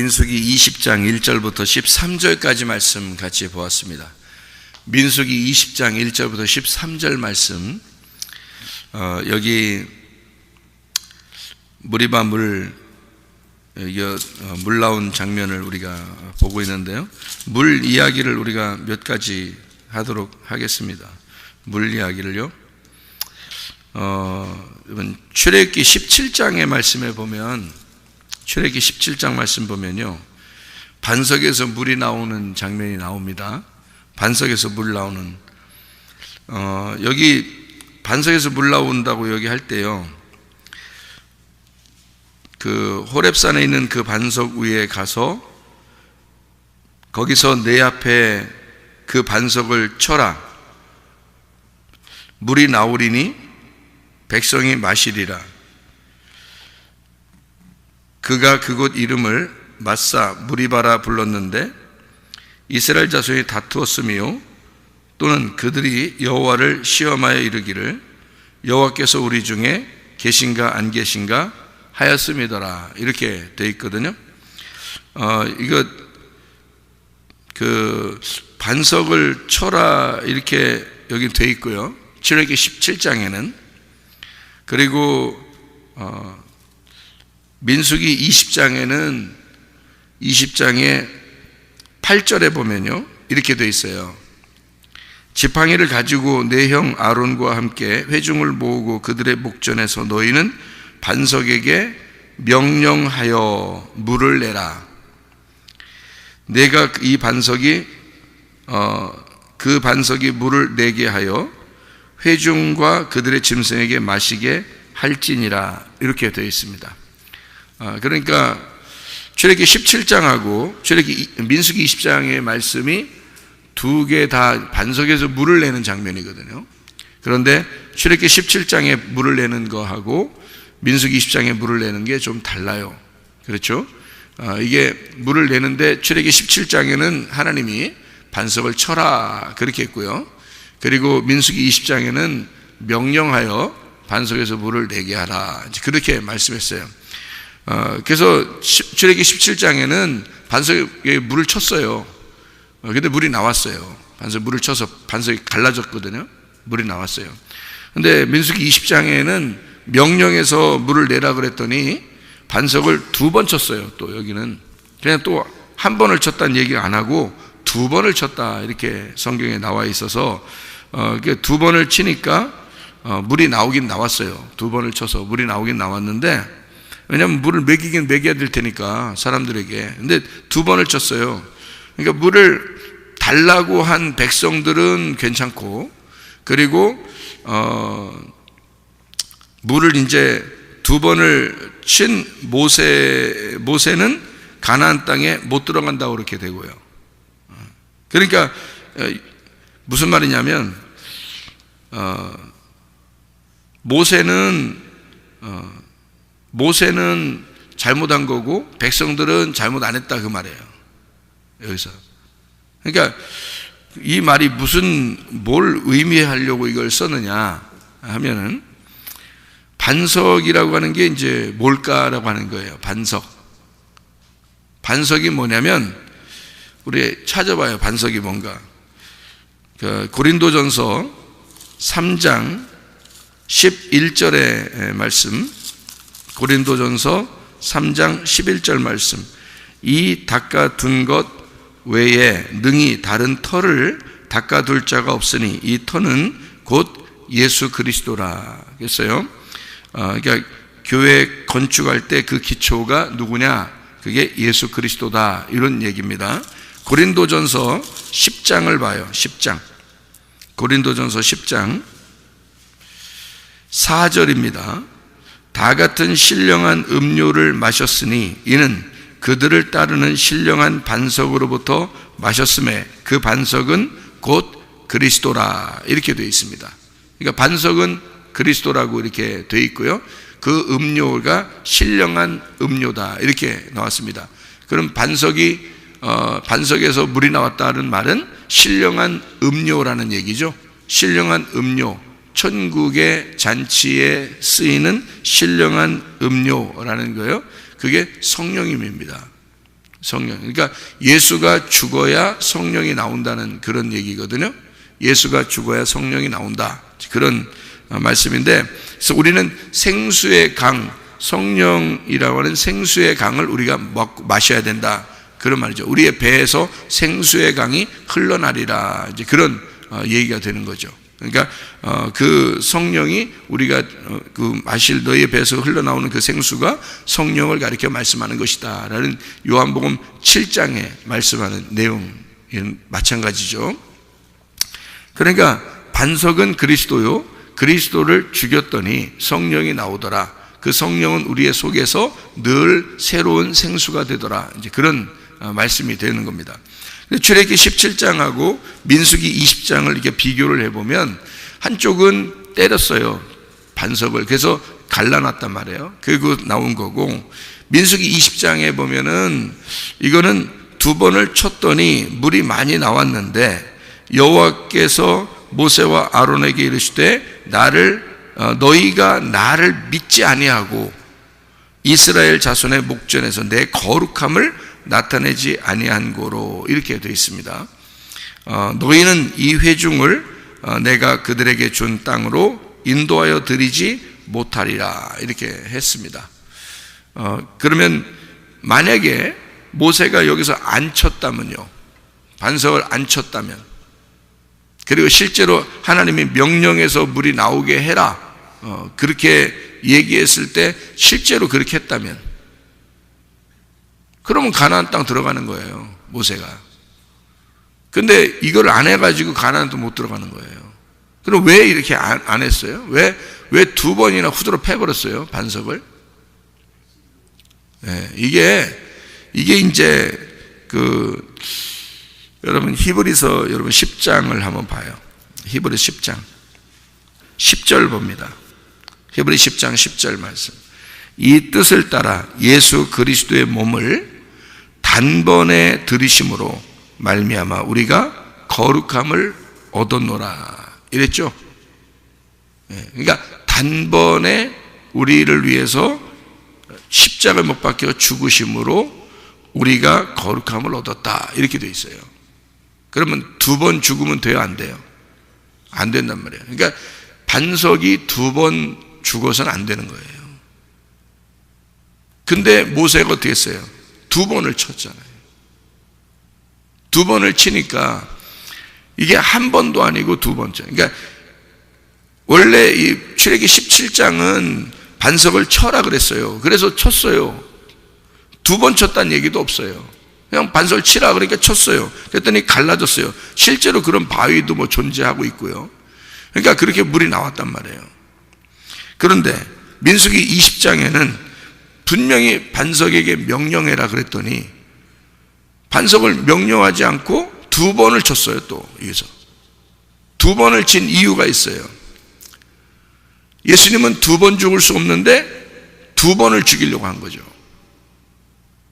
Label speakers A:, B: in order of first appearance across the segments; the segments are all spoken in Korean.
A: 민수기 20장 1절부터 13절까지 말씀 같이 보았습니다. 민수기 20장 1절부터 13절 말씀, 여기 무리바 물 나온 장면을 우리가 보고 있는데요. 물 이야기를 우리가 몇 가지 하도록 하겠습니다. 물 이야기를요. 이번 출애굽기 17장의 말씀에 보면, 출애굽기 17장 말씀 보면요, 반석에서 물이 나오는 장면이 나옵니다. 반석에서 물 나오는, 여기 반석에서 물 나온다고 여기 할 때요, 그 호렙산에 있는 그 반석 위에 가서 거기서 내 앞에 그 반석을 쳐라. 물이 나오리니 백성이 마시리라. 그가 그곳 이름을 마사 무리바라 불렀는데 이스라엘 자손이 다투었으며 또는 그들이 여호와를 시험하여 이르기를 여호와께서 우리 중에 계신가 안 계신가 하였음이더라. 이렇게 되어 있거든요. 이거 그 반석을 쳐라 이렇게 여기 되어 있고요. 출애굽기 17장에는, 그리고 민수기 20장에는 20장의 8절에 보면요, 이렇게 되어 있어요. 지팡이를 가지고 내 형 아론과 함께 회중을 모으고 그들의 목전에서 너희는 반석에게 명령하여 물을 내라. 내가 이 반석이 그 반석이 물을 내게 하여 회중과 그들의 짐승에게 마시게 할지니라. 이렇게 되어 있습니다. 그러니까 출애굽기 17장하고 민수기 20장의 말씀이 두 개 다 반석에서 물을 내는 장면이거든요. 그런데 출애굽기 17장에 물을 내는 거하고 민수기 20장에 물을 내는 게 좀 달라요. 그렇죠? 이게 물을 내는데 출애굽기 17장에는 하나님이 반석을 쳐라 그렇게 했고요. 그리고 민수기 20장에는 명령하여 반석에서 물을 내게 하라. 이제 그렇게 말씀했어요. 그래서 출애굽기 17장에는 반석에 물을 쳤어요. 근데 물이 나왔어요. 반석에 물을 쳐서 반석이 갈라졌거든요. 물이 나왔어요. 근데 민수기 20장에는 명령해서 물을 내라 그랬더니 반석을 2번 쳤어요. 또 여기는 그냥 또 한 번을 쳤다는 얘기 안 하고 2번을 쳤다 이렇게 성경에 나와 있어서 2번을 치니까 물이 나오긴 나왔어요. 2번을 쳐서 물이 나오긴 나왔는데, 왜냐하면 물을 먹이긴 먹여야 될 테니까 사람들에게. 근데 2번을 쳤어요. 그러니까 물을 달라고 한 백성들은 괜찮고, 그리고 물을 이제 2번을 친 모세는 가나안 땅에 못 들어간다고 그렇게 되고요. 그러니까 무슨 말이냐면 모세는 잘못한 거고 백성들은 잘못 안 했다 그 말이에요. 여기서. 그러니까 이 말이 뭘 의미하려고 이걸 썼느냐 하면은, 반석이라고 하는 게 이제 뭘까라고 하는 거예요. 반석이 뭐냐면, 우리 찾아봐요. 반석이 뭔가. 고린도전서 3장 11절의 말씀, 고린도전서 3장 11절 말씀. 이 닦아둔 것 외에 능히 다른 터를 닦아둘 자가 없으니 이 터는 곧 예수 그리스도라. 그랬어요. 그러니까 교회 건축할 때 그 기초가 누구냐? 그게 예수 그리스도다, 이런 얘기입니다. 고린도전서 10장을 봐요. 10장. 고린도전서 10장 4절입니다. 다 같은 신령한 음료를 마셨으니 이는 그들을 따르는 신령한 반석으로부터 마셨음에 그 반석은 곧 그리스도라, 이렇게 되어 있습니다. 그러니까 반석은 그리스도라고 이렇게 되어 있고요. 그 음료가 신령한 음료다, 이렇게 나왔습니다. 그럼 반석에서 물이 나왔다는 말은 신령한 음료라는 얘기죠. 신령한 음료, 천국의 잔치에 쓰이는 신령한 음료라는 거예요. 그게 성령님입니다. 성령. 그러니까 예수가 죽어야 성령이 나온다는 그런 얘기거든요. 예수가 죽어야 성령이 나온다, 그런 말씀인데, 그래서 우리는 생수의 강, 성령이라고 하는 생수의 강을 우리가 마셔야 된다, 그런 말이죠. 우리의 배에서 생수의 강이 흘러나리라, 이제 그런 얘기가 되는 거죠. 그러니까 그 성령이 우리가 그 마실 너희의 배에서 흘러나오는 그 생수가 성령을 가리켜 말씀하는 것이다 라는 요한복음 7장에 말씀하는 내용 마찬가지죠. 그러니까 반석은 그리스도요, 그리스도를 죽였더니 성령이 나오더라. 그 성령은 우리의 속에서 늘 새로운 생수가 되더라, 이제 그런 말씀이 되는 겁니다. 출애굽기 17장하고 민수기 20장을 이렇게 비교를 해보면, 한쪽은 때렸어요, 반석을. 그래서 갈라놨단 말이에요. 그리고 나온 거고, 민수기 20장에 보면은 이거는 2번을 쳤더니 물이 많이 나왔는데 여호와께서 모세와 아론에게 이르시되 너희가 나를 믿지 아니하고 이스라엘 자손의 목전에서 내 거룩함을 나타내지 아니한 고로, 이렇게 되어 있습니다. 너희는 이 회중을 내가 그들에게 준 땅으로 인도하여 드리지 못하리라, 이렇게 했습니다. 그러면 만약에 모세가 여기서 안 쳤다면요, 반석을 안 쳤다면, 그리고 실제로 하나님이 명령해서 물이 나오게 해라, 그렇게 얘기했을 때 실제로 그렇게 했다면, 그러면 가나안 땅 들어가는 거예요, 모세가. 근데 이걸 안 해가지고 가나안도 못 들어가는 거예요. 그럼 왜 이렇게 안 했어요? 왜 2번이나 후드로 패버렸어요, 반석을? 네, 이게 이제 여러분 히브리서 10장을 한번 봐요. 히브리서 10장 10절 봅니다. 히브리 10장 10절 말씀. 이 뜻을 따라 예수 그리스도의 몸을 단번에 들이심으로 말미암아 우리가 거룩함을 얻었노라, 이랬죠. 그러니까 단번에 우리를 위해서 십자가를 못 박혀 죽으심으로 우리가 거룩함을 얻었다, 이렇게 돼 있어요. 그러면 두 번 죽으면 돼요, 안 돼요? 안 된단 말이에요. 그러니까 반석이 두 번 죽어서는 안 되는 거예요. 근데 모세가 어떻게 했어요? 두 번을 쳤잖아요. 두 번을 치니까 이게 한 번도 아니고 두 번째. 그러니까 원래 이 출애기 17장은 반석을 쳐라 그랬어요. 그래서 쳤어요. 두 번 쳤다는 얘기도 없어요. 그냥 반석을 치라 그러니까 쳤어요. 그랬더니 갈라졌어요. 실제로 그런 바위도 뭐 존재하고 있고요. 그러니까 그렇게 물이 나왔단 말이에요. 그런데 민수기 20장에는 분명히 반석에게 명령해라 그랬더니 반석을 명령하지 않고 두 번을 쳤어요. 또 여기서 두 번을 친 이유가 있어요. 예수님은 두 번 죽을 수 없는데 두 번을 죽이려고 한 거죠.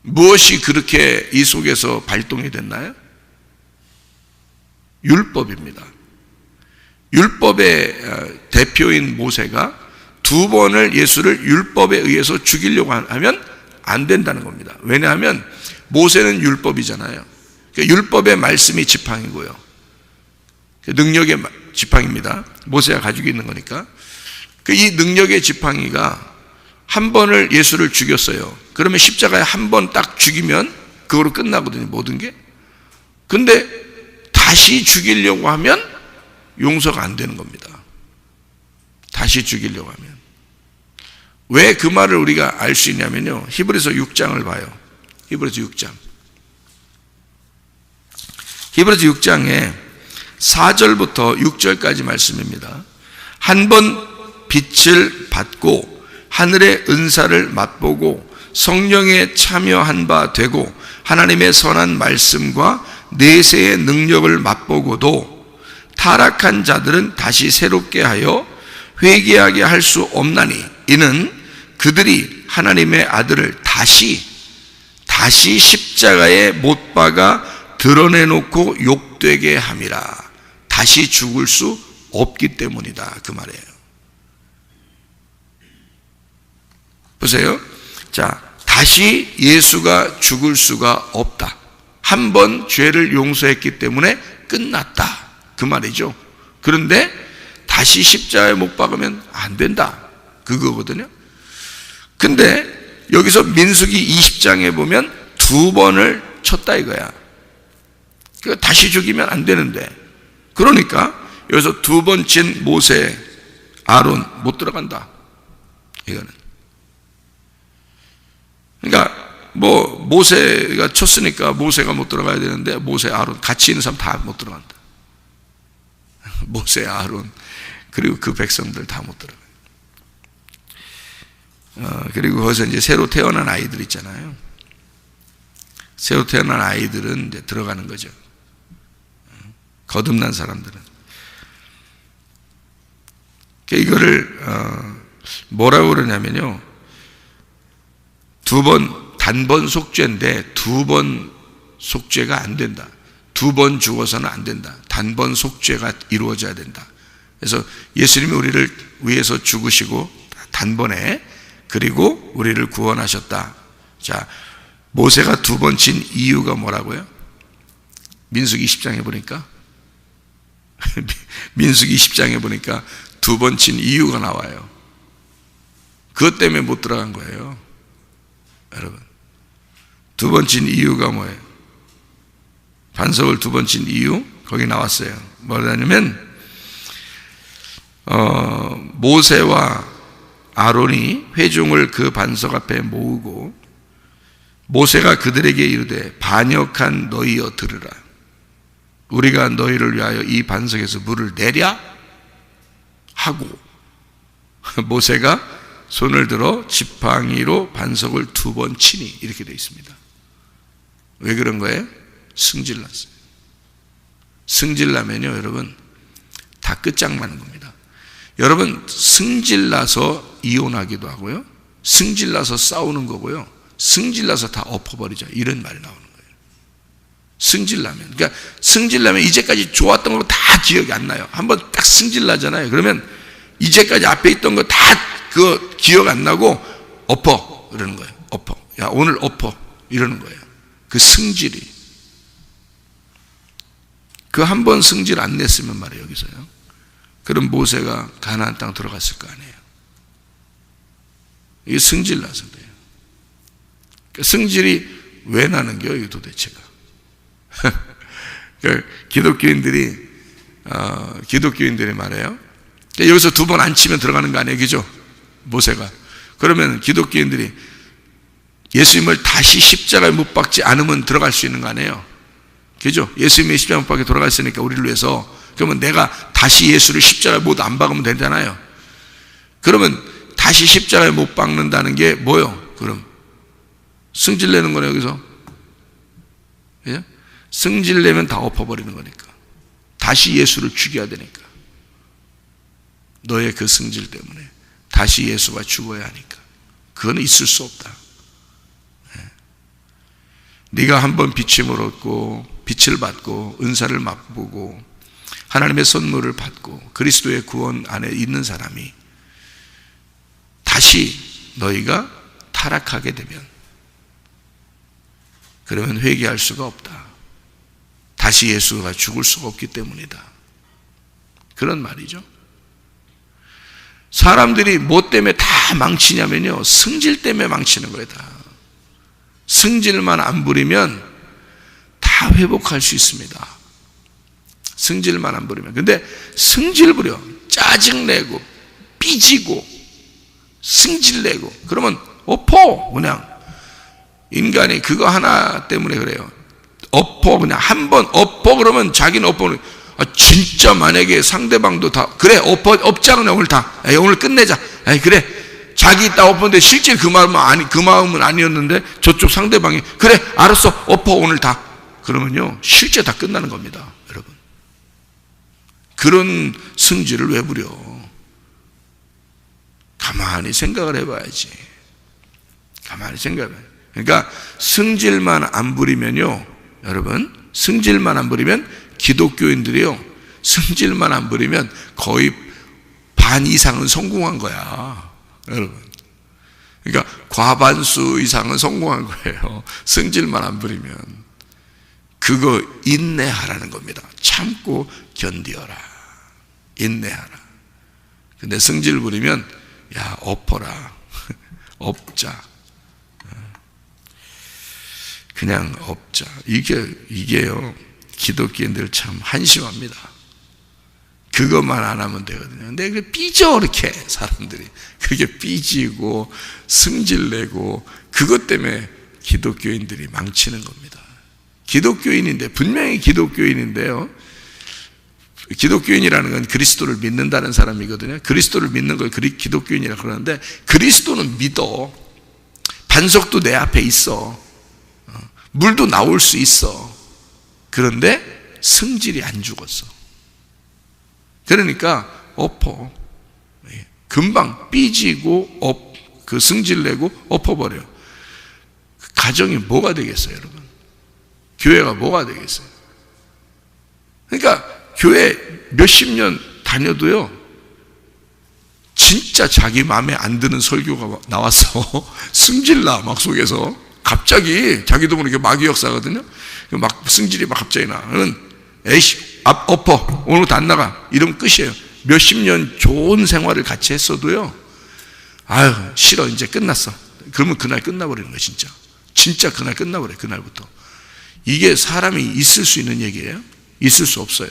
A: 무엇이 그렇게 이 속에서 발동이 됐나요? 율법입니다. 율법의 대표인 모세가 두 번을 예수를 율법에 의해서 죽이려고 하면 안 된다는 겁니다. 왜냐하면 모세는 율법이잖아요. 율법의 말씀이 지팡이고요, 능력의 지팡이입니다. 모세가 가지고 있는 거니까. 이 능력의 지팡이가 한 번을 예수를 죽였어요. 그러면 십자가에 한 번 딱 죽이면 그거로 끝나거든요, 모든 게. 근데 다시 죽이려고 하면 용서가 안 되는 겁니다. 다시 죽이려고 하면. 왜 그 말을 우리가 알 수 있냐면요, 히브리서 6장을 봐요. 히브리서 6장. 히브리서 6장에 4절부터 6절까지 말씀입니다. 한 번 빛을 받고 하늘의 은사를 맛보고 성령에 참여한 바 되고 하나님의 선한 말씀과 내세의 능력을 맛보고도 타락한 자들은 다시 새롭게 하여 회개하게 할 수 없나니 이는 그들이 하나님의 아들을 다시 십자가에 못 박아 드러내놓고 욕되게 함이라. 다시 죽을 수 없기 때문이다, 그 말이에요. 보세요. 자, 다시 예수가 죽을 수가 없다. 한 번 죄를 용서했기 때문에 끝났다, 그 말이죠. 그런데 다시 십자가에 못 박으면 안 된다, 그거거든요. 근데 여기서 민수기 20장에 보면 두 번을 쳤다 이거야. 다시 죽이면 안 되는데, 그러니까 여기서 두 번 친 모세, 아론 못 들어간다, 이거는. 그러니까 뭐 모세가 쳤으니까 모세가 못 들어가야 되는데 모세, 아론 같이 있는 사람 다 못 들어간다. 모세, 아론 그리고 그 백성들 다 못 들어가요. 그리고 거기서 이제 새로 태어난 아이들 있잖아요. 새로 태어난 아이들은 이제 들어가는 거죠. 거듭난 사람들은. 이거를 뭐라고 그러냐면요, 단번 속죄인데 두 번 속죄가 안 된다. 두 번 죽어서는 안 된다. 단번 속죄가 이루어져야 된다. 그래서 예수님이 우리를 위해서 죽으시고 단번에, 그리고 우리를 구원하셨다. 자, 모세가 두 번 친 이유가 뭐라고요? 민수기 20장에 보니까 민수기 20장에 보니까 두 번 친 이유가 나와요. 그것 때문에 못 들어간 거예요, 여러분. 두 번 친 이유가 뭐예요? 반석을 두 번 친 이유 거기 나왔어요. 뭐냐면 모세와 아론이 회중을 그 반석 앞에 모으고 모세가 그들에게 이르되 반역한 너희여 들으라. 우리가 너희를 위하여 이 반석에서 물을 내랴 하고 모세가 손을 들어 지팡이로 반석을 두 번 치니, 이렇게 되어 있습니다. 왜 그런 거예요? 승질났어요. 승질나면요, 여러분, 다 끝장나는 겁니다. 여러분, 승질나서 이혼하기도 하고요, 승질나서 싸우는 거고요, 승질나서 다 엎어버리자, 이런 말이 나오는 거예요. 승질나면. 그러니까 승질나면 이제까지 좋았던 거 다 기억이 안 나요. 한번 딱 승질나잖아요. 그러면 이제까지 앞에 있던 거 다 그거 기억 안 나고 엎어 이러는 거예요. 엎어. 야, 오늘 엎어 이러는 거예요. 그 승질이. 그 한 번 승질 안 냈으면 말이에요, 여기서요. 그럼 모세가 가나안 땅 들어갔을 거 아니에요. 이게 승질 나서 그래요. 승질이 왜 나는 거예요, 이게 도대체가. 기독교인들이 말해요. 여기서 두 번 안 치면 들어가는 거 아니에요, 그죠? 모세가. 그러면 기독교인들이 예수님을 다시 십자가에 못 박지 않으면 들어갈 수 있는 거 아니에요, 그죠? 예수님이 십자가에 못 박게 돌아갔으니까 우리를 위해서. 그러면 내가 다시 예수를 십자가에 못 안 박으면 되잖아요. 그러면 다시 십자가에 못 박는다는 게 뭐예요? 그럼 승질 내는 거네, 여기서. 그죠? 승질 내면 다 엎어버리는 거니까. 다시 예수를 죽여야 되니까. 너의 그 승질 때문에 다시 예수가 죽어야 하니까. 그건 있을 수 없다. 네가 한번 비침을 얻고 빛을 받고 은사를 맛보고 하나님의 선물을 받고 그리스도의 구원 안에 있는 사람이 다시 너희가 타락하게 되면, 그러면 회개할 수가 없다. 다시 예수가 죽을 수가 없기 때문이다. 그런 말이죠. 사람들이 뭐 때문에 다 망치냐면요, 승질 때문에 망치는 거예요. 다 승질만 안 부리면 다 회복할 수 있습니다. 승질만 안 부리면. 근데 승질 부려, 짜증내고 삐지고 승질내고 그러면 엎어. 그냥 인간이 그거 하나 때문에 그래요. 엎어. 그냥 한번 엎어 그러면 자기는 엎어. 진짜 만약에 상대방도 다 그래 엎자, 그냥 오늘 다 오늘 끝내자. 그래 자기 딱 엎었는데 실제 그 마음은 아니었는데 저쪽 상대방이 그래 알았어 엎어 오늘 다, 그러면요 실제 다 끝나는 겁니다, 여러분. 그런 승질을 왜 부려? 가만히 생각을 해봐야지. 가만히 생각해봐요. 그러니까 승질만 안 부리면요, 여러분, 승질만 안 부리면, 기독교인들이요 승질만 안 부리면 거의 반 이상은 성공한 거야, 여러분. 그러니까 과반수 이상은 성공한 거예요. 승질만 안 부리면. 그거 인내하라는 겁니다. 참고 견디어라. 인내하라. 근데 승질 부리면 야 엎어라. 엎자. 그냥 엎자. 이게요 기독교인들 참 한심합니다. 그것만 안 하면 되거든요. 근데 그 삐져, 이렇게 사람들이 그게 삐지고 승질내고 그것 때문에 기독교인들이 망치는 겁니다. 기독교인인데, 분명히 기독교인인데요, 기독교인이라는 건 그리스도를 믿는다는 사람이거든요. 그리스도를 믿는 걸 기독교인이라고 그러는데, 그리스도는 믿어. 반석도 내 앞에 있어. 물도 나올 수 있어. 그런데 성질이 안 죽었어. 그러니까 엎어. 금방 삐지고 그 승질내고 엎어버려. 가정이 뭐가 되겠어요, 여러분? 교회가 뭐가 되겠어요? 그러니까 교회 몇십 년 다녀도요, 진짜 자기 마음에 안 드는 설교가 나와서 승질나, 막 속에서. 갑자기 자기도 모르게 마귀 역사거든요. 막 승질이 막 갑자기 나. 에이씨, 엎어. 오늘부터 안 나가. 이러면 끝이에요. 몇십 년 좋은 생활을 같이 했어도요, 아유, 싫어. 이제 끝났어. 그러면 그날 끝나버리는 거예요, 진짜. 진짜 그날 끝나버려요, 그날부터. 이게 사람이 있을 수 있는 얘기예요? 있을 수 없어요.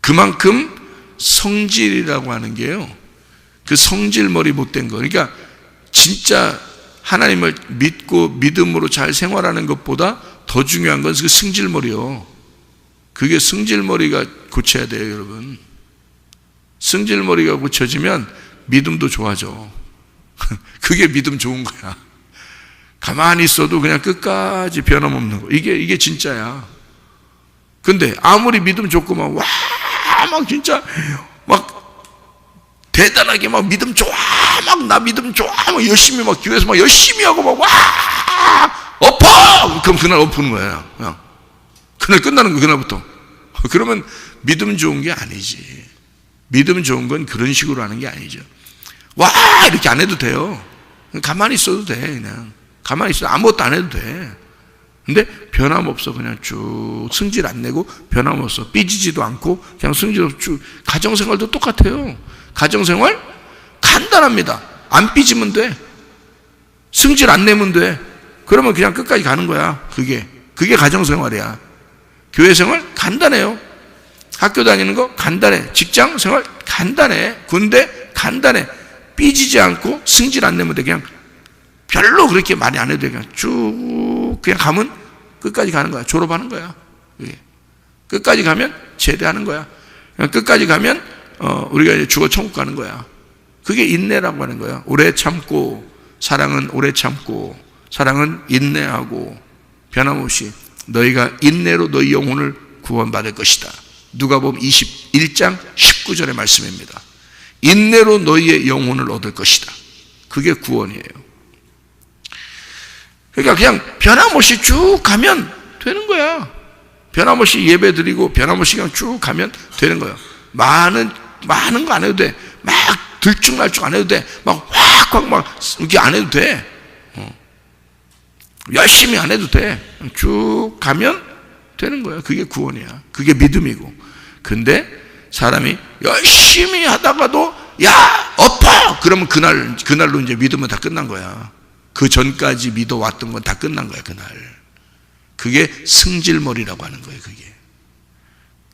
A: 그만큼 성질이라고 하는 게요, 그 성질머리 못된 거. 그러니까 진짜 하나님을 믿고 믿음으로 잘 생활하는 것보다 더 중요한 건 그 승질머리요. 그게 승질머리가 고쳐야 돼요, 여러분. 승질머리가 고쳐지면 믿음도 좋아져. 그게 믿음 좋은 거야. 가만히 있어도 그냥 끝까지 변함없는 거. 이게 진짜야. 근데 아무리 믿음 좋고 막 진짜 막 대단하게 막 믿음 좋아, 막 나 믿음 좋아, 막 열심히 막 교회에서 막 열심히 하고 막 엎어! 그럼 그날 엎는 거야. 그냥 그날 끝나는 거, 그날부터. 그러면 믿음 좋은 게 아니지. 믿음 좋은 건 그런 식으로 하는 게 아니죠. 와 이렇게 안 해도 돼요. 가만히 있어도 돼. 그냥 가만히 있어도 아무것도 안 해도 돼. 근데 변함없어. 그냥 쭉 승질 안 내고 변함없어. 삐지지도 않고 그냥 승질 없이 쭉. 가정생활도 똑같아요. 가정생활 간단합니다. 안 삐지면 돼. 승질 안 내면 돼. 그러면 그냥 끝까지 가는 거야. 그게 가정생활이야. 교회생활 간단해요. 학교 다니는 거 간단해. 직장생활 간단해. 군대 간단해. 삐지지 않고 승질 안 내면 돼. 그냥 별로 그렇게 많이 안 해도 돼. 그냥 쭉 그냥 가면 끝까지 가는 거야. 졸업하는 거야. 끝까지 가면 제대하는 거야. 그냥 끝까지 가면 우리가 이제 죽어 천국 가는 거야. 그게 인내라고 하는 거야. 오래 참고, 사랑은 오래 참고, 사랑은 인내하고 변함없이 너희가 인내로 너희 영혼을 구원받을 것이다. 누가복음 21장 19절의 말씀입니다. 인내로 너희의 영혼을 얻을 것이다. 그게 구원이에요. 그러니까 그냥 변함없이 쭉 가면 되는 거야. 변함없이 예배 드리고 변함없이 그냥 쭉 가면 되는 거예요. 많은 거 안 해도 돼. 막 들쭉날쭉 안 해도 돼. 막 확 막 이렇게 안 해도 돼. 열심히 안 해도 돼. 쭉 가면 되는 거야. 그게 구원이야. 그게 믿음이고. 근데 사람이 열심히 하다가도 야 엎어! 그러면 그날로 이제 믿으면 다 끝난 거야. 그 전까지 믿어왔던 건 다 끝난 거야. 그날. 그게 승질머리라고 하는 거예요. 그게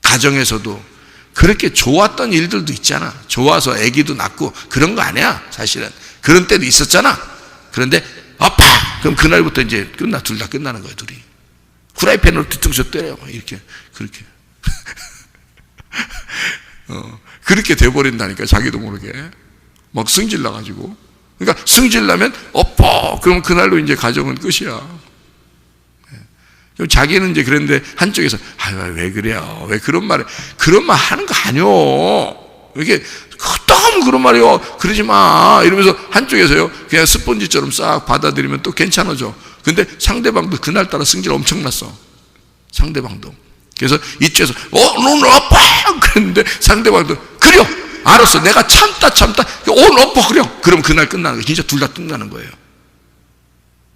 A: 가정에서도 그렇게 좋았던 일들도 있잖아. 좋아서 아기도 낳고 그런 거 아니야. 사실은 그런 때도 있었잖아. 그런데 엎어! 그럼 그날부터 이제 둘 다 끝나는 거예요. 둘이 후라이팬으로 뒤통수 때려요. 이렇게 그렇게 그렇게 돼버린다니까. 자기도 모르게 막 승질 나가지고. 그러니까 승질 나면 엎어! 그러면 그날로 이제 가정은 끝이야. 자기는 이제 그런데 한쪽에서 왜 그래요? 왜 그런 말 하는 거 아니요. 이렇게 너무 그런 말이요. 그러지 마. 이러면서 한쪽에서요 그냥 스펀지처럼 싹 받아들이면 또 괜찮아져. 근데 상대방도 그날따라 승질 엄청 났어. 상대방도. 그래서 이쪽에서 오늘 엎어! 그랬는데 상대방도 그래요. 알았어. 내가 참다 오늘 엎어. 그래요. 그럼 그날 끝나는 거예요. 진짜 둘 다 끝나는 거예요.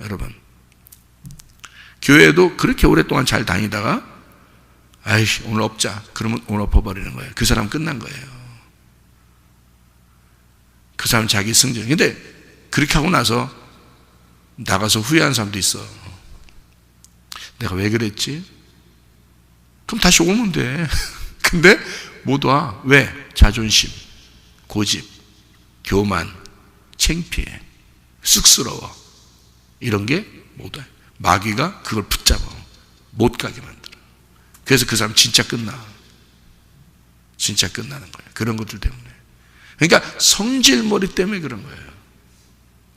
A: 여러분, 교회도 그렇게 오랫동안 잘 다니다가 아이씨 오늘 엎자. 그러면 오늘 엎어버리는 거예요. 그 사람 끝난 거예요. 그 사람 자기 승질. 근데 그렇게 하고 나서 나가서 후회하는 사람도 있어. 내가 왜 그랬지? 그럼 다시 오면 돼. 근데 못 와. 왜? 자존심, 고집, 교만, 창피해, 쑥스러워. 이런 게 못 와. 마귀가 그걸 붙잡아. 못 가게 만들어. 그래서 그 사람 진짜 끝나. 진짜 끝나는 거야. 그런 것들 때문에. 그러니까 성질머리 때문에 그런 거예요.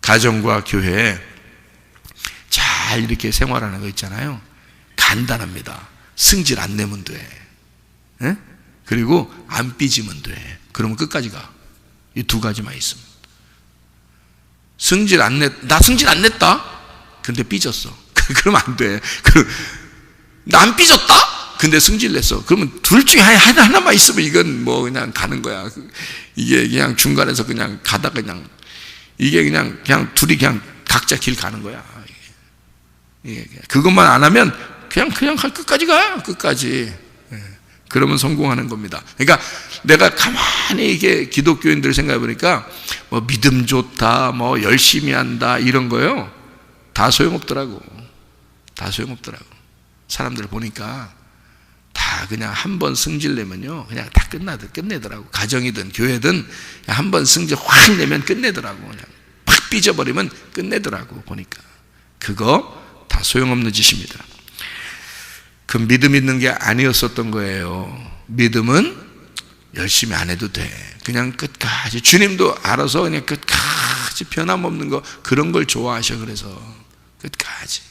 A: 가정과 교회에 잘 이렇게 생활하는 거 있잖아요. 간단합니다. 승질 안 내면 돼. 에? 그리고 안 삐지면 돼. 그러면 끝까지 가. 이 두 가지만 있으면. 나 승질 안 냈다? 근데 삐졌어. 그러면 안 돼. 나 안 삐졌다? 근데 승질 냈어. 그러면 둘 중에 하나만 있으면 이건 뭐 그냥 가는 거야. 이게 그냥 중간에서 그냥 가다가 이게 그냥 둘이 그냥 각자 길 가는 거야. 그것만 안 하면 그냥 끝까지 가. 끝까지. 그러면 성공하는 겁니다. 그러니까 내가 가만히 이게 기독교인들 생각해 보니까 뭐 믿음 좋다, 뭐 열심히 한다 이런 거요. 다 소용없더라고. 다 소용없더라고. 사람들 보니까 다 그냥 한 번 승질 내면요 그냥 다 끝내더라고. 가정이든 교회든 한 번 승질 확 내면 끝내더라고. 그냥 팍 삐져버리면 끝내더라고. 보니까 그거 다 소용없는 짓입니다. 그 믿음 있는 게 아니었었던 거예요. 믿음은 열심히 안 해도 돼. 그냥 끝까지. 주님도 알아서 그냥 끝까지 변함없는 거, 그런 걸 좋아하셔. 그래서 끝까지.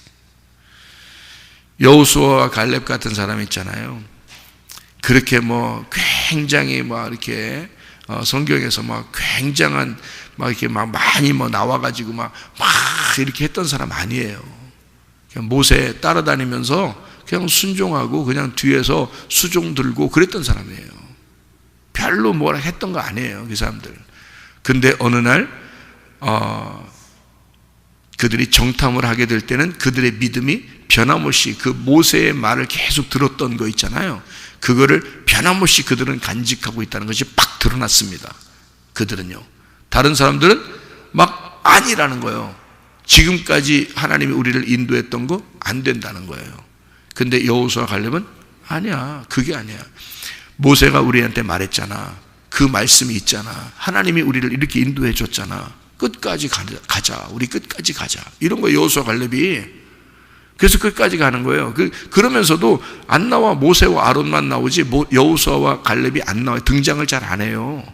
A: 여호수아와 갈렙 같은 사람 있잖아요. 그렇게 뭐 굉장히 막 이렇게 성경에서 막 굉장한 막 이렇게 막 많이 뭐 나와가지고 막 이렇게 했던 사람 아니에요. 그냥 모세 따라다니면서 그냥 순종하고 그냥 뒤에서 수종 들고 그랬던 사람이에요. 별로 뭐라 했던 거 아니에요, 그 사람들. 근데 어느 날 그들이 정탐을 하게 될 때는 그들의 믿음이 변함없이 그 모세의 말을 계속 들었던 거 있잖아요. 그거를 변함없이 그들은 간직하고 있다는 것이 팍 드러났습니다. 그들은요. 다른 사람들은 막 아니라는 거예요. 지금까지 하나님이 우리를 인도했던 거 안 된다는 거예요. 근데 여호수아와 갈렙은 아니야, 그게 아니야. 모세가 우리한테 말했잖아. 그 말씀이 있잖아. 하나님이 우리를 이렇게 인도해 줬잖아. 끝까지 가자. 우리 끝까지 가자. 이런 거예요, 여호수아와 갈렙이. 그래서 끝까지 가는 거예요. 그러면서도 안 나와. 모세와 아론만 나오지 여호수아와 갈렙이 안 나와요. 등장을 잘 안 해요.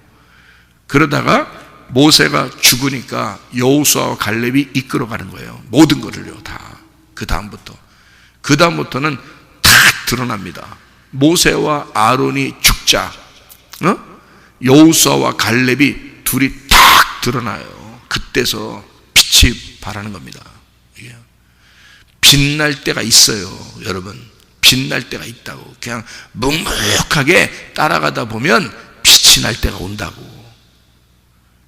A: 그러다가 모세가 죽으니까 여호수아와 갈렙이 이끌어가는 거예요. 모든 거를요, 다. 그다음부터는 다 드러납니다. 모세와 아론이 죽자, 여호수아와 갈렙이 둘이 딱 드러나요. 그때서 빛이 발하는 겁니다. 빛날 때가 있어요, 여러분. 빛날 때가 있다고. 그냥 묵묵하게 따라가다 보면 빛이 날 때가 온다고.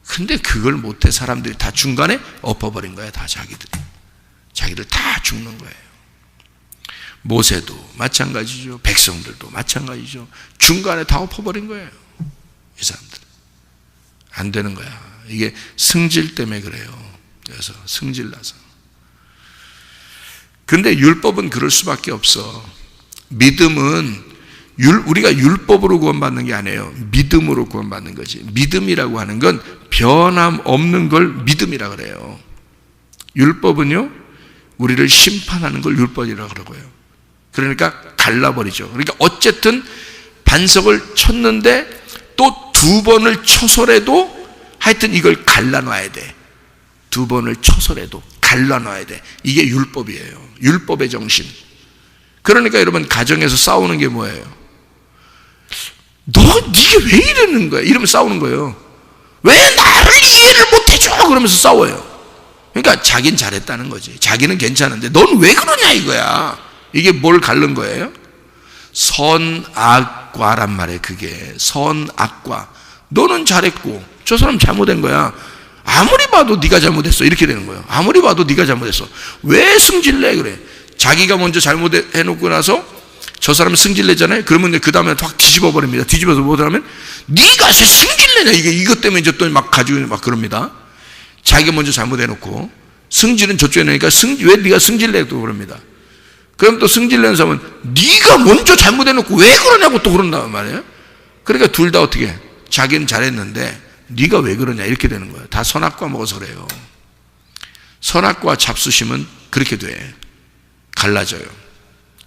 A: 근데 그걸 못해 사람들이 다 중간에 엎어버린 거야. 다 자기들 다 죽는 거예요. 모세도 마찬가지죠. 백성들도 마찬가지죠. 중간에 다 엎어버린 거예요, 이 사람들. 안 되는 거야. 이게 승질 때문에 그래요. 그래서 승질나서. 근데 율법은 그럴 수밖에 없어. 믿음은 우리가 율법으로 구원받는 게 아니에요. 믿음으로 구원받는 거지. 믿음이라고 하는 건 변함없는 걸 믿음이라 그래요. 율법은요, 우리를 심판하는 걸 율법이라고 그러고요. 그러니까 갈라버리죠. 그러니까 어쨌든 반석을 쳤는데 또 2번을 쳐서라도 하여튼 이걸 갈라놔야 돼. 2번을 쳐서라도 갈라놔야 돼. 이게 율법이에요. 율법의 정신. 그러니까 여러분, 가정에서 싸우는 게 뭐예요? 네가 왜 이러는 거야? 이러면 싸우는 거예요. 왜 나를 이해를 못해줘? 그러면서 싸워요. 그러니까 자기는 잘했다는 거지. 자기는 괜찮은데 넌 왜 그러냐 이거야. 이게 뭘 갈른 거예요? 선악과란 말이에요. 그게 선악과. 너는 잘했고 저 사람 잘못된 거야. 아무리 봐도 네가 잘못했어. 이렇게 되는 거예요. 아무리 봐도 네가 잘못했어. 왜 승질내? 그래. 자기가 먼저 잘못해놓고 나서 저 사람이 승질내잖아요. 그러면 그 다음에 확 뒤집어 버립니다. 뒤집어서 뭐라 하면 네가 승질내냐. 이것 때문에 이제 또 막 가지고 막 그럽니다. 자기가 먼저 잘못해놓고 승질은 저쪽에 내니까 왜 네가 승질내고 그럽니다. 그럼 또 승질내는 사람은 네가 먼저 잘못해놓고 왜 그러냐고 또 그런단 말이에요. 그러니까 둘 다 어떻게 해? 자기는 잘했는데 네가 왜 그러냐 이렇게 되는 거예요. 다 선악과 먹어서 그래요. 선악과 잡수시면 그렇게 돼. 갈라져요.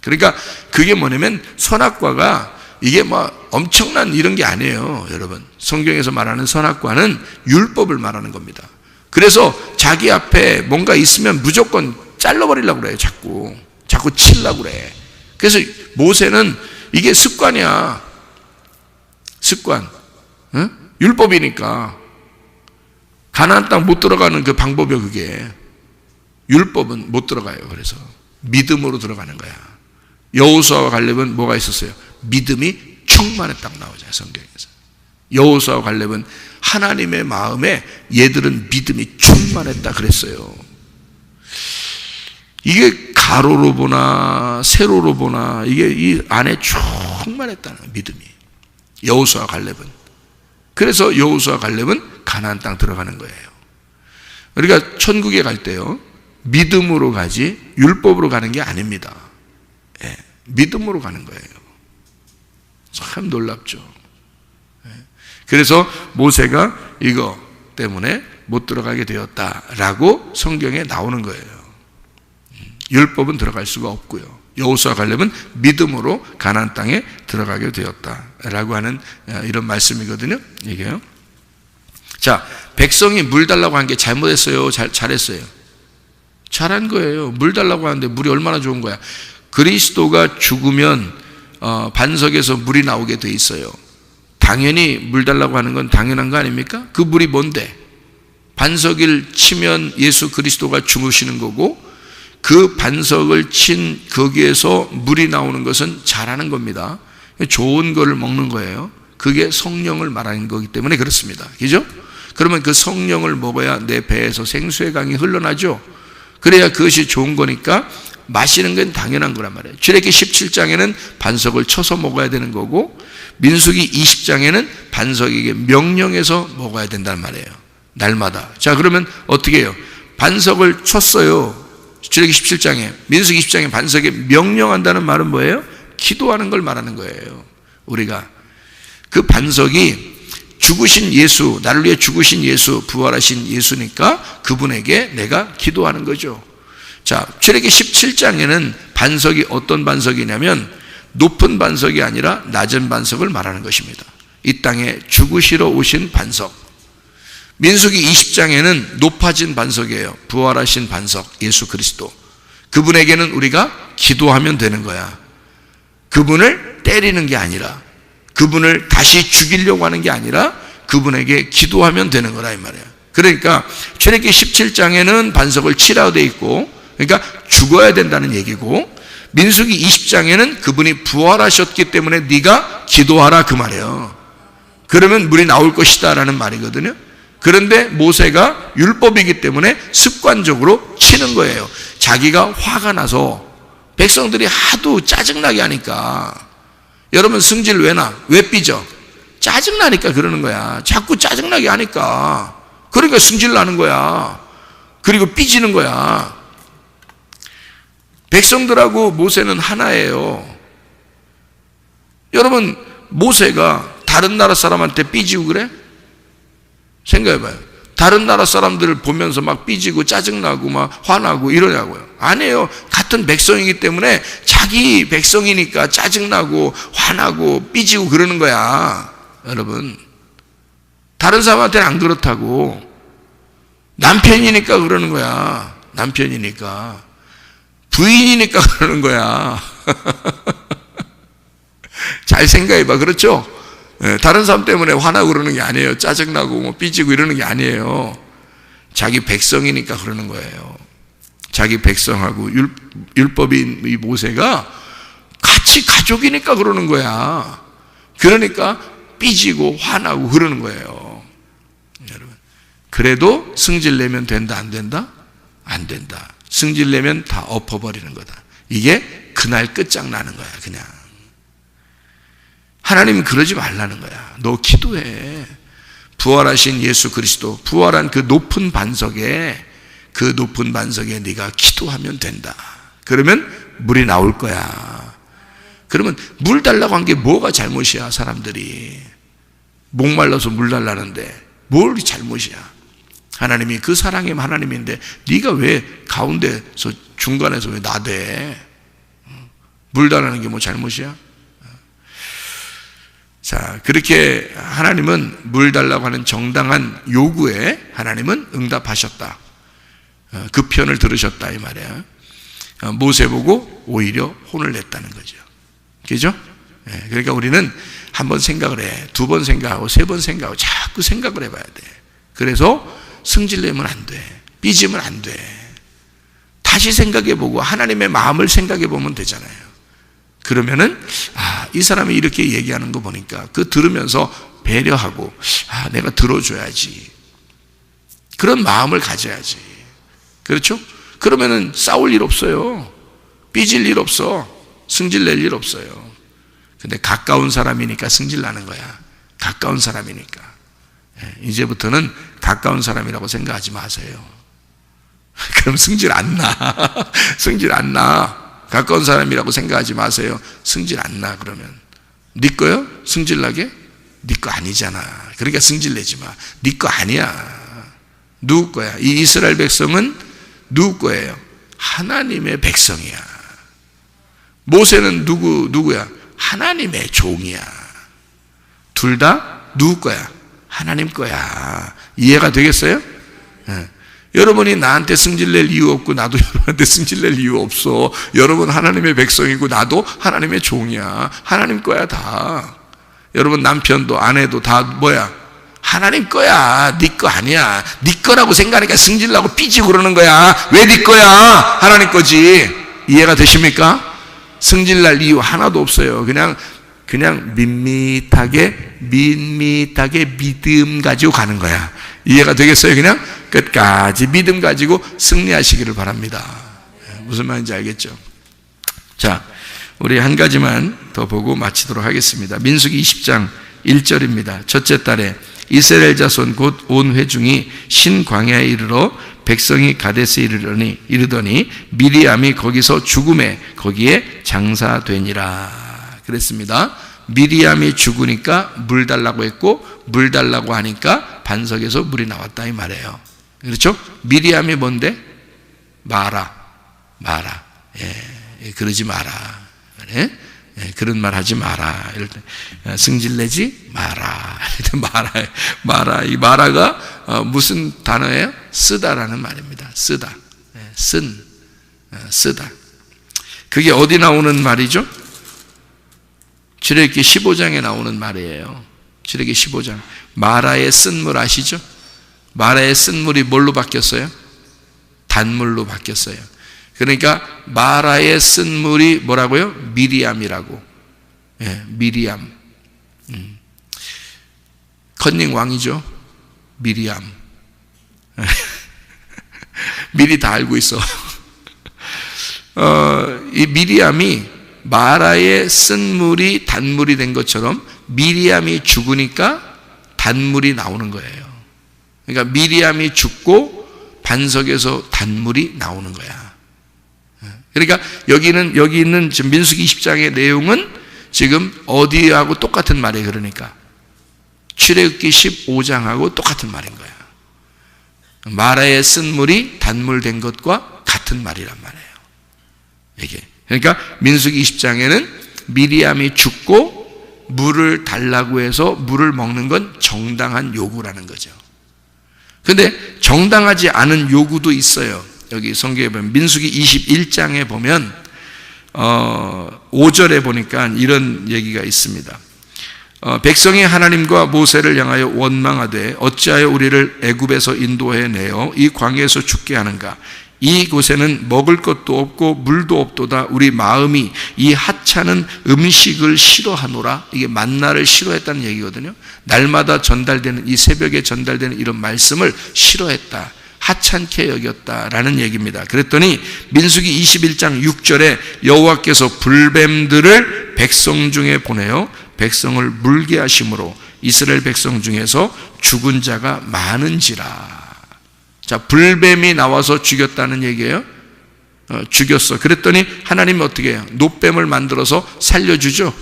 A: 그러니까 그게 뭐냐면 선악과가 이게 뭐 엄청난 이런 게 아니에요, 여러분. 성경에서 말하는 선악과는 율법을 말하는 겁니다. 그래서 자기 앞에 뭔가 있으면 무조건 잘라버리려고 그래요. 자꾸 치려고 그래. 그래서 모세는 이게 습관이야. 습관. 응? 율법이니까. 가나안 땅 못 들어가는 그 방법이요, 그게. 율법은 못 들어가요. 그래서 믿음으로 들어가는 거야. 여호수아와 갈렙은 뭐가 있었어요? 믿음이 충만했다고 나오잖아요, 성경에서. 여호수아와 갈렙은 하나님의 마음에 얘들은 믿음이 충만했다 그랬어요. 이게 가로로 보나 세로로 보나 이게 이 안에 충만했다는 믿음이. 여호수아와 갈렙은. 그래서 여호수아와 갈렙은 가나안 땅 들어가는 거예요. 그러니까 천국에 갈 때요, 믿음으로 가지 율법으로 가는 게 아닙니다. 예, 믿음으로 가는 거예요. 참 놀랍죠. 예. 그래서 모세가 이거 때문에 못 들어가게 되었다라고 성경에 나오는 거예요. 율법은 들어갈 수가 없고요. 여호수아 갈렙은 믿음으로 가나안 땅에 들어가게 되었다라고 하는 이런 말씀이거든요. 이게요. 자, 백성이 물 달라고 한 게 잘못했어요? 잘했어요? 잘한 거예요. 물 달라고 하는데 물이 얼마나 좋은 거야. 그리스도가 죽으면 반석에서 물이 나오게 돼 있어요. 당연히 물 달라고 하는 건 당연한 거 아닙니까? 그 물이 뭔데? 반석을 치면 예수 그리스도가 죽으시는 거고, 그 반석을 친 거기에서 물이 나오는 것은 잘하는 겁니다. 좋은 거를 먹는 거예요. 그게 성령을 말하는 거기 때문에 그렇습니다. 그죠? 그러면 그 성령을 먹어야 내 배에서 생수의 강이 흘러나죠. 그래야 그것이 좋은 거니까 마시는 건 당연한 거란 말이에요. 출애굽기 17장에는 반석을 쳐서 먹어야 되는 거고, 민수기 20장에는 반석에게 명령해서 먹어야 된단 말이에요. 날마다. 자, 그러면 어떻게 해요? 반석을 쳤어요. 출애굽기 17장에, 민수기 20장에 반석에 명령한다는 말은 뭐예요? 기도하는 걸 말하는 거예요. 우리가 그 반석이 죽으신 예수, 나를 위해 죽으신 예수, 부활하신 예수니까 그분에게 내가 기도하는 거죠. 자, 출애굽기 17장에는 반석이 어떤 반석이냐면 높은 반석이 아니라 낮은 반석을 말하는 것입니다. 이 땅에 죽으시러 오신 반석. 민수기 20장에는 높아진 반석이에요. 부활하신 반석, 예수 그리스도. 그분에게는 우리가 기도하면 되는 거야. 그분을 때리는 게 아니라, 그분을 다시 죽이려고 하는 게 아니라 그분에게 기도하면 되는 거라 이 말이에요. 그러니까 출애굽기 17장에는 반석을 치라고 돼 있고, 그러니까 죽어야 된다는 얘기고, 민수기 20장에는 그분이 부활하셨기 때문에 네가 기도하라 그 말이에요. 그러면 물이 나올 것이다 라는 말이거든요. 그런데 모세가 율법이기 때문에 습관적으로 치는 거예요. 자기가 화가 나서 백성들이 하도 짜증나게 하니까. 여러분 승질 왜 나? 왜 삐져? 짜증나니까 그러는 거야. 자꾸 짜증나게 하니까. 그러니까 승질 나는 거야. 그리고 삐지는 거야. 백성들하고 모세는 하나예요. 여러분, 모세가 다른 나라 사람한테 삐지고 그래? 생각해봐요. 다른 나라 사람들을 보면서 막 삐지고 짜증나고 막 화나고 이러냐고요? 아니에요. 같은 백성이기 때문에 자기 백성이니까 짜증나고 화나고 삐지고 그러는 거야. 여러분, 다른 사람한테는 안 그렇다고. 남편이니까 그러는 거야. 남편이니까. 부인이니까 그러는 거야. 잘 생각해봐. 그렇죠? 다른 사람 때문에 화나고 그러는 게 아니에요. 짜증나고 뭐 삐지고 이러는 게 아니에요. 자기 백성이니까 그러는 거예요. 자기 백성하고 율법인 이 모세가 같이 가족이니까 그러는 거야. 그러니까 삐지고 화나고 그러는 거예요. 여러분, 그래도 승질 내면 된다 안 된다? 안 된다. 승질 내면 다 엎어버리는 거다. 이게 그날 끝장나는 거야. 그냥 하나님은 그러지 말라는 거야. 너 기도해. 부활하신 예수 그리스도, 부활한 그 높은 반석에, 그 높은 반석에 네가 기도하면 된다. 그러면 물이 나올 거야. 그러면 물 달라고 한 게 뭐가 잘못이야? 사람들이 목말라서 물 달라는데 뭘 잘못이야? 하나님이 그 사랑의 하나님인데 네가 왜 가운데서 중간에서 왜 나대? 물 달라는 게 뭐 잘못이야? 자, 그렇게 하나님은 물 달라고 하는 정당한 요구에 하나님은 응답하셨다. 그 편을 들으셨다 이 말이야. 모세 보고 오히려 혼을 냈다는 거죠. 그죠? 그러니까 우리는 한 번 생각을 해, 두 번 생각하고 세 번 생각하고 자꾸 생각을 해봐야 돼. 그래서 승질내면 안 돼. 삐지면 안 돼. 다시 생각해보고 하나님의 마음을 생각해보면 되잖아요. 그러면은 이 사람이 이렇게 얘기하는 거 보니까 그 들으면서 배려하고 내가 들어줘야지. 그런 마음을 가져야지. 그렇죠? 그러면은 싸울 일 없어요. 삐질 일 없어. 승질 낼 일 없어요. 근데 가까운 사람이니까 승질 나는 거야. 가까운 사람이니까. 이제부터는 가까운 사람이라고 생각하지 마세요. 그럼 승질 안 나. 승질 안 나. 가까운 사람이라고 생각하지 마세요. 승질 안 나. 그러면 네 거요? 승질 나게? 네 거 아니잖아. 그러니까 승질 내지 마. 네 거 아니야. 누구 거야? 이 이스라엘 백성은 누구 거예요? 하나님의 백성이야. 모세는 누구야? 하나님의 종이야. 둘 다 누구 거야? 하나님 거야. 이해가 되겠어요? 여러분이 나한테 승질낼 이유 없고 나도 여러분한테 승질낼 이유 없어. 여러분 하나님의 백성이고 나도 하나님의 종이야. 하나님 거야 다. 여러분 남편도 아내도 다 뭐야? 하나님 거야. 네 거 아니야. 네 거라고 생각하니까 승질나고 삐지고 그러는 거야. 왜 네 거야? 하나님 거지. 이해가 되십니까? 승질날 이유 하나도 없어요. 그냥 그냥 밋밋하게 믿음 가지고 가는 거야. 이해가 되겠어요? 그냥 끝까지 믿음 가지고 승리하시기를 바랍니다. 무슨 말인지 알겠죠? 자, 우리 한 가지만 더 보고 마치도록 하겠습니다. 민수기 20장 1절입니다. 첫째 달에 이스라엘 자손 곧 온 회중이 신광야에 이르러 백성이 가데스에 이르더니 미리암이 거기서 죽음에 거기에 장사되니라 그랬습니다. 미리암이 죽으니까 물 달라고 했고 물 달라고 하니까 반석에서 물이 나왔다 이 말이에요. 그렇죠? 미리암이 뭔데? 마라. 그러지 마라. 그래? 그런 말 하지 마라. 이럴 때 승질내지 마라. 이 마라가 무슨 단어예요? 쓰다라는 말입니다. 쓰다. 쓰다. 그게 어디 나오는 말이죠? 출애굽기 15장에 나오는 말이에요. 출애굽기 15장. 마라의 쓴물 아시죠? 마라의 쓴물이 뭘로 바뀌었어요? 단물로 바뀌었어요. 그러니까 마라의 쓴물이 뭐라고요? 미리암이라고. 미리암. 컨닝 왕이죠. 미리암. 미리 다 알고 있어. 이 미리암이 마라의 쓴물이 단물이 된 것처럼 미리암이 죽으니까 단물이 나오는 거예요. 그러니까 미리암이 죽고 반석에서 단물이 나오는 거야. 그러니까 여기 있는 지금 민수기 20장의 내용은 지금 어디하고 똑같은 말이에요. 그러니까 출애굽기 15장하고 똑같은 말인 거야. 마라의 쓴물이 단물된 것과 같은 말이란 말이에요. 이게 그러니까 민수기 20장에는 미리암이 죽고 물을 달라고 해서 물을 먹는 건 정당한 요구라는 거죠. 그런데 정당하지 않은 요구도 있어요. 여기 성경에 보면 민수기 21장에 보면 5절에 보니까 이런 얘기가 있습니다. 백성이 하나님과 모세를 향하여 원망하되 어찌하여 우리를 애굽에서 인도해 내어 이 광야에서 죽게 하는가? 이 곳에는 먹을 것도 없고 물도 없도다. 우리 마음이 이 하찮은 음식을 싫어하노라. 이게 만나를 싫어했다는 얘기거든요. 날마다 전달되는 이 새벽에 전달되는 이런 말씀을 싫어했다. 하찮게 여겼다라는 얘기입니다. 그랬더니 민수기 21장 6절에 여호와께서 불뱀들을 백성 중에 보내어 백성을 물게 하심으로 이스라엘 백성 중에서 죽은 자가 많은지라. 자, 불뱀이 나와서 죽였다는 얘기예요. 죽였어. 그랬더니 하나님이 어떻게 해요? 노뱀을 만들어서 살려주죠.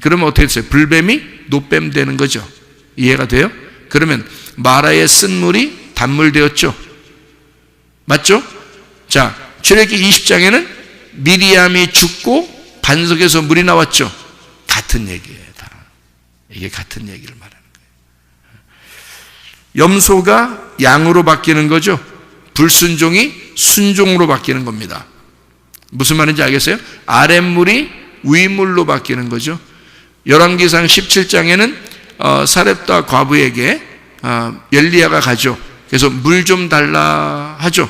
A: 그러면 어떻게 됐어요? 불뱀이 노뱀 되는 거죠. 이해가 돼요? 그러면 마라의 쓴물이 단물 되었죠. 맞죠? 자, 출애굽기 20장에는 미리암이 죽고 반석에서 물이 나왔죠. 같은 얘기예요. 다. 이게 같은 얘기를 말하는 거예요. 염소가 양으로 바뀌는 거죠. 불순종이 순종으로 바뀌는 겁니다. 무슨 말인지 알겠어요? 아랫물이 위물로 바뀌는 거죠. 열왕기상 17장에는 사렙다 과부에게 엘리야가 가죠. 그래서 물 좀 달라 하죠.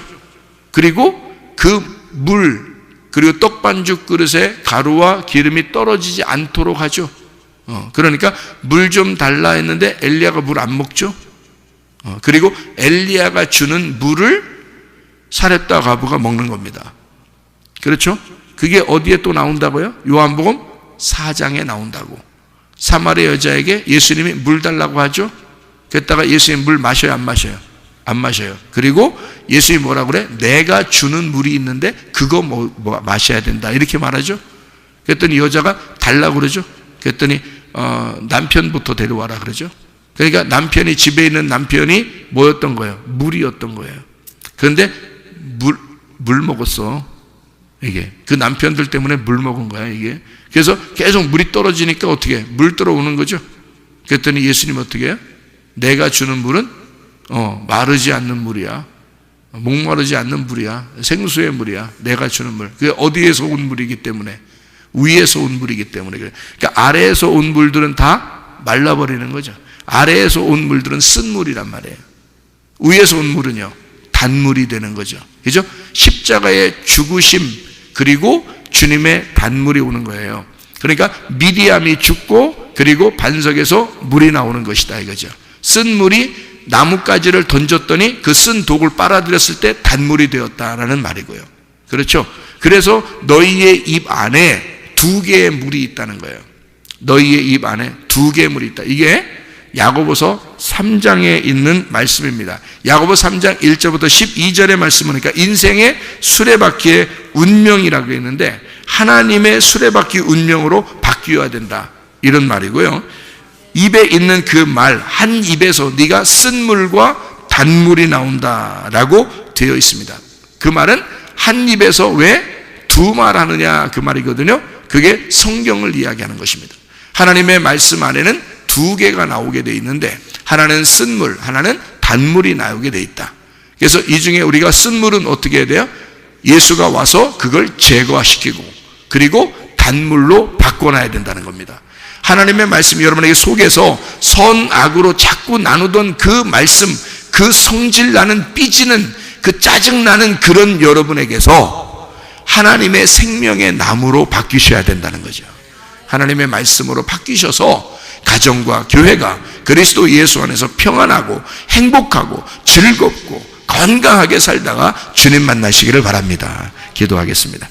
A: 그리고 그 물, 그리고 떡반죽 그릇에 가루와 기름이 떨어지지 않도록 하죠. 그러니까 물 좀 달라 했는데 엘리야가 물 안 먹죠. 그리고 엘리야가 주는 물을 사렙다 과부가 먹는 겁니다. 그렇죠? 그게 어디에 또 나온다고요? 요한복음 4장에 나온다고. 사마리아 여자에게 예수님이 물 달라고 하죠. 그랬다가 예수님 물 마셔요, 안 마셔요? 안 마셔요. 그리고 예수님이 뭐라고 그래? 내가 주는 물이 있는데 그거 마셔야 된다. 이렇게 말하죠. 그랬더니 여자가 달라고 그러죠. 그랬더니 남편부터 데려와라 그러죠. 그러니까 남편이, 집에 있는 남편이 뭐였던 거예요? 물이었던 거예요. 그런데 물 먹었어. 이게 그 남편들 때문에 물 먹은 거야 이게. 그래서 계속 물이 떨어지니까 어떻게 해? 물 들어오는 거죠. 그랬더니 예수님 어떻게 해요? 내가 주는 물은 마르지 않는 물이야. 목마르지 않는 물이야. 생수의 물이야. 내가 주는 물. 그게 어디에서 온 물이기 때문에, 위에서 온 물이기 때문에 그래. 그러니까 아래에서 온 물들은 다 말라버리는 거죠. 아래에서 온 물들은 쓴 물이란 말이에요. 위에서 온 물은요, 단물이 되는 거죠. 그죠? 십자가의 죽으심 그리고 주님의 단물이 오는 거예요. 그러니까 미디암이 죽고 그리고 반석에서 물이 나오는 것이다 이거죠. 쓴 물이 나뭇가지를 던졌더니 그 쓴 독을 빨아들였을 때 단물이 되었다라는 말이고요. 그렇죠? 그래서 너희의 입 안에 2개의 물이 있다는 거예요. 너희의 입 안에 2개의 물이 있다. 이게 야고보서 3장에 있는 말씀입니다. 야고보서 3장 1절부터 12절의 말씀은 그러니까 인생의 수레바퀴의 운명이라고 했는데 하나님의 수레바퀴 운명으로 바뀌어야 된다 이런 말이고요. 입에 있는 그 말, 한 입에서 네가 쓴 물과 단물이 나온다라고 되어 있습니다. 그 말은 한 입에서 왜 2말 하느냐 그 말이거든요. 그게 성경을 이야기하는 것입니다. 하나님의 말씀 안에는 2개가 나오게 되어 있는데 하나는 쓴 물, 하나는 단물이 나오게 되어 있다. 그래서 이 중에 우리가 쓴 물은 어떻게 해야 돼요? 예수가 와서 그걸 제거시키고 그리고 단물로 바꿔놔야 된다는 겁니다. 하나님의 말씀이 여러분에게 속에서 선악으로 자꾸 나누던 그 말씀, 그 성질나는 삐지는 그 짜증나는 그런 여러분에게서 하나님의 생명의 나무로 바뀌셔야 된다는 거죠. 하나님의 말씀으로 바뀌셔서 가정과 교회가 그리스도 예수 안에서 평안하고 행복하고 즐겁고 건강하게 살다가 주님 만나시기를 바랍니다. 기도하겠습니다.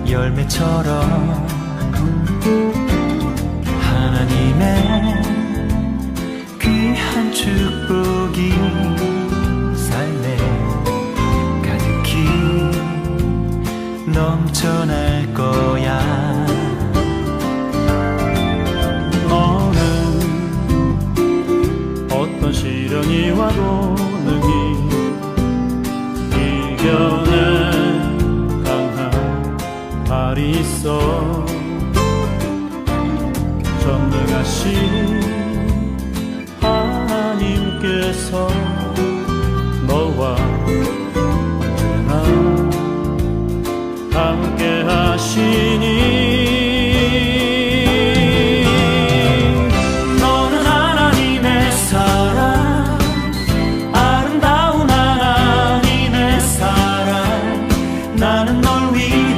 B: 열매처럼 하나님의 귀한 축복이 삶에 가득히 넘쳐날 거야.
C: 너는 어떤 시련이 와도 능히 이겨내 발이 있어. 전능하신 하나님께서 너와 언제나 함께 하시니 너는 하나님의 사랑, 아름다운 하나님의 사랑. 나는 널 위해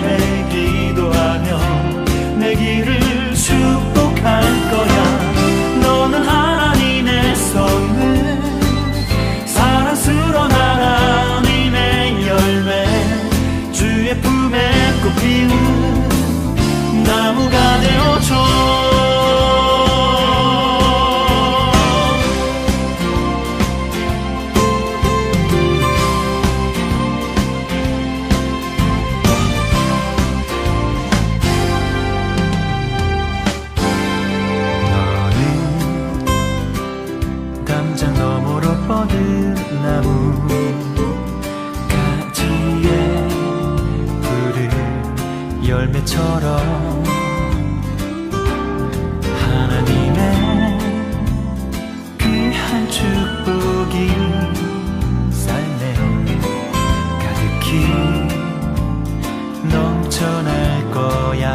C: 내 길을 축복할 거야. 너는 하나님의 선물, 사랑스러운 하나님의 열매, 주의 품에 꽃 피우는 나무가 되어줘.
B: 담장 너머로 뻗은 나무 가지에 푸른 열매처럼 하나님의 귀한 축복이 삶에 가득히 넘쳐날 거야.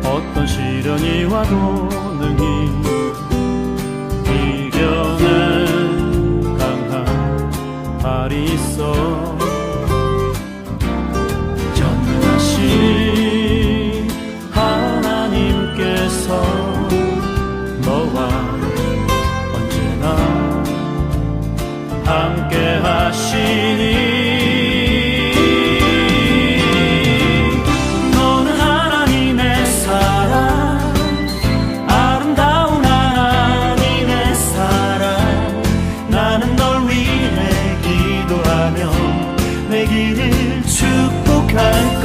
C: 어떤 시련이 와도 능히 이겨낸 강한 발이 있어. 전능하신 하나님께서 너와 언제나 함께 하시니 내 길을 축복할